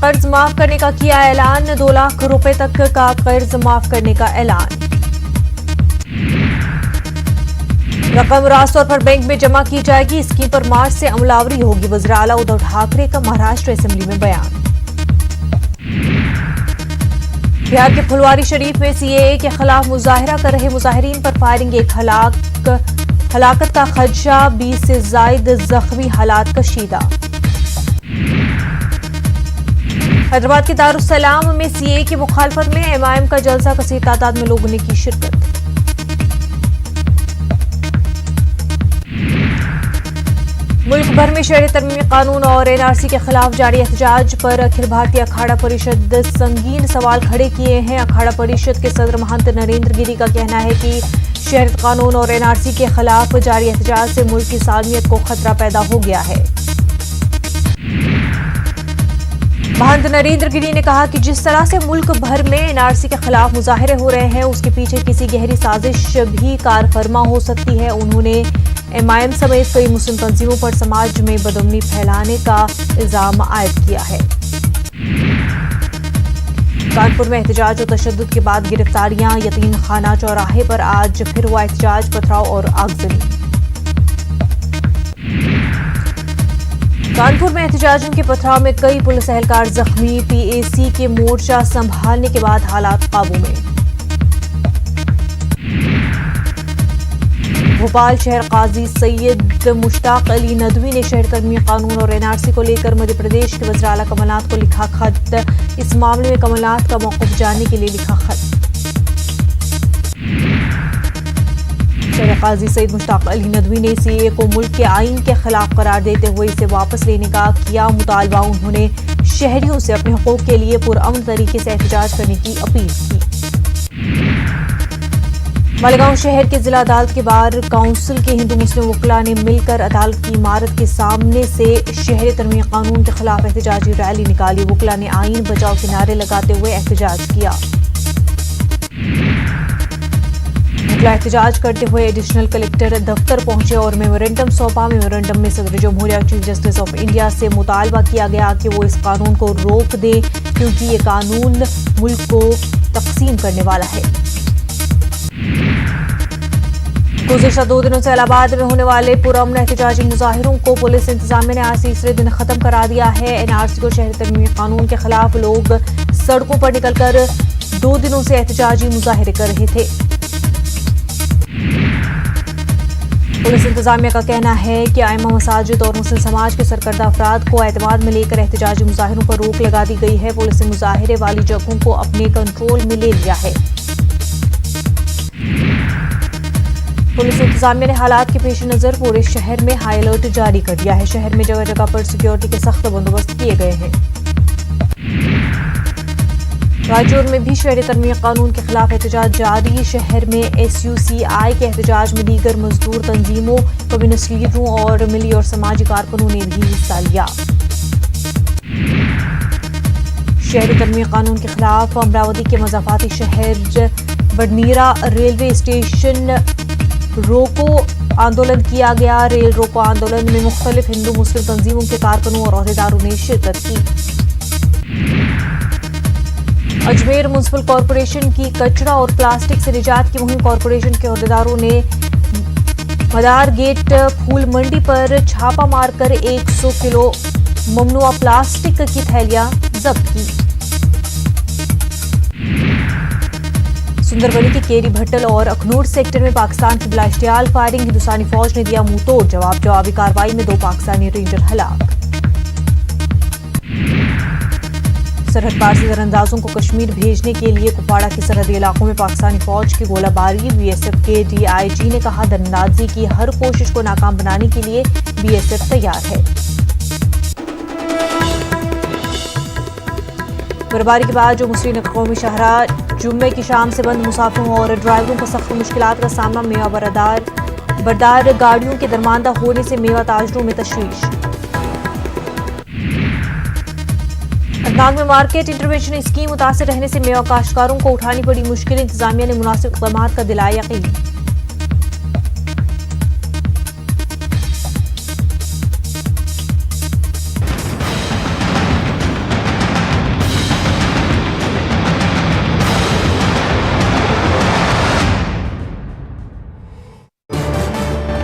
कर्ज माफ करने का किया ऐलान, 2 लाख रुपए तक का कर्ज माफ करने का ऐलान। रकम रास्त तौर पर बैंक में जमा की जाएगी, स्कीम पर मार्च से अमलावरी होगी। वज़ीर आला उद्धव ठाकरे का महाराष्ट्र असेंबली में बयान। बिहार के फुलवारी शरीफ में सीएए के खिलाफ मुजाहिरा कर रहे मुजाहिरीन पर फायरिंग, एक हलाकत का खदशा, 20 से जायद जख्मी, हालात कशीदा। हैदराबाद के दारुस्सलाम में सीएए की मुखालफत में एमआईएम का जलसा, कसीर तादाद में लोगों ने की शिरकत। मुल्क भर में शहरी तरमीमी कानून और एनआरसी के खिलाफ जारी एहतजाज पर अखिल भारतीय अखाड़ा परिषद संगीन सवाल खड़े किए हैं। अखाड़ा परिषद के सदर महंत नरेंद्र गिरी का कहना है कि शहरी कानून और एनआरसी के खिलाफ जारी एहतजाज से मुल्क की सालमियत को खतरा पैदा हो गया है। महंत नरेंद्र गिरी ने कहा कि जिस तरह से मुल्क भर में एनआरसी के खिलाफ मुजाहिरे हो रहे हैं, उसके पीछे किसी गहरी साजिश भी कारफरमा हो सकती है। उन्होंने एमआईएम समेत कई मुस्लिम तंजीमों पर समाज में बदअमनी फैलाने का इल्जाम आयद किया है। कानपुर में एहतजाज और तशद्दुद के बाद गिरफ्तारियां, यतीम खाना चौराहे पर आज फिर हुआ एहतजाज, पथराव और आगजनी। कानपुर में एहतजाजियों के पथराव में कई पुलिस एहलकार जख्मी, पीएसी के मोर्चा संभालने के बाद हालात काबू में। भोपाल शहर काजी सैयद मुश्ताक अली नदवी ने शहर तरमीमी कानून और एनआरसी को लेकर मध्य प्रदेश के वज़ीर आला कमलनाथ को लिखा खत। इस मामले में कमलनाथ का मौक़िफ़ जानने के लिए लिखा खत। शहर काजी सैयद मुश्ताक अली नदवी ने सीएए को मुल्क के आईन के खिलाफ करार देते हुए इसे वापस लेने का किया मुतालबा। उन्होंने शहरियों से अपने हकूक़ के लिए पुरअमन तरीके से एहतजाज करने की अपील की। मालेगांव शहर के जिला अदालत के बार काउंसिल के हिंदू मुस्लिम वकला ने मिलकर अदालत की इमारत के सामने से शहरी तरमीमी कानून के खिलाफ एहतजाजी रैली निकाली। वकला ने आईन बचाओ के नारे लगाते हुए एहतजाज किया। वकला एहतजाज करते हुए एडिशनल कलेक्टर दफ्तर पहुंचे और मेमोरेंडम सौंपा। मेमोरेंडम में सदर जमहूरिया चीफ जस्टिस ऑफ इंडिया से मुतालबा किया गया कि वो इस कानून को रोक दें, क्योंकि ये कानून मुल्क को तकसीम करने वाला है। गुज़िश्ता 2 दिनों से इलाहाबाद में होने वाले पुरअमन एहतजाजी मुजाहिरों को पुलिस इंतजामिया ने आज तीसरे दिन खत्म करा दिया है। एनआरसी को शहरी तरमीमी कानून के खिलाफ लोग सड़कों पर निकलकर 2 दिनों से एहतजाजी मुजाहिरे कर रहे थे। पुलिस इंतजामिया का कहना है कि आइमा मसाजिद और मुस्लिम समाज के सरकर्दा अफराद को एतमाद में लेकर एहतजाजी मुजाहिरों पर रोक लगा दी गई है। पुलिस ने मुजाहिरे वाली जगहों को अपने कंट्रोल में ले लिया है। पुलिस इंतजामिया ने हालात के पेश नजर पूरे शहर में हाई अलर्ट जारी कर दिया है। शहर में जगह जगह पर सिक्योरिटी के सख्त बंदोबस्त किए गए हैं। रायचूर में भी शहरी तरमीमी कानून के खिलाफ एहतजाज जारी। शहर में एसयूसीआई के एहतजाज में दीगर मजदूर तंजीमों, कम्युनिस्ट लीडरों और मिली और समाजी कारकुनों ने भी हिस्सा लिया। शहरी तरमीमी कानून के खिलाफ अमरावती के मजाफाती शहर बडनीरा रेलवे स्टेशन रोको आंदोलन किया गया। रेल रोको आंदोलन में मुख्तलिफ हिंदू मुस्लिम तंजीमों के कारकुनों और अहदेदारों ने शिरकत की। अजमेर म्युनिसिपल कॉरपोरेशन की कचरा और प्लास्टिक से निजात की मुहिम, कॉरपोरेशन के अहदेदारों ने मदार गेट फूल मंडी पर छापा मारकर 100 किलो ममनुआ प्लास्टिक की थैलियां जब्त की। सुंदरबनी के केरी भट्टल और अखनूर सेक्टर में पाकिस्तान की बिलाश्तियाल फायरिंग, हिंदुस्तानी फौज ने दिया मुंह तोड़ जवाब। जवाबी कार्रवाई में 2 पाकिस्तानी रेंजर हलाक। सरहद पार से तीरंदाजों को कश्मीर भेजने के लिए कुपवाड़ा के सरहदी इलाकों में पाकिस्तानी फौज की गोलाबारी। बीएसएफ के डीआईजी ने कहा, तीरंदाजी की हर कोशिश को नाकाम बनाने के लिए बीएसएफ तैयार है। बर्फबारी के बाद जो मुस्लिम कौमी शाहरा जुम्मे की शाम से बंद, मुसाफिरों और ड्राइवरों को सख्त मुश्किलात का सामना। मेवा बरदार गाड़ियों के दरमानदा होने से मेवा ताजरों में तशवीश। अनंतनाग में मार्केट इंटरवेंशन स्कीम मुतासिर रहने से मेवा काश्तकारों को उठानी पड़ी मुश्किलें। इंतजामिया ने मुनासिब इक़दामात का दिलाया यकीन।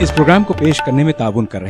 इस प्रोग्राम को पेश करने में ताउन कर रहे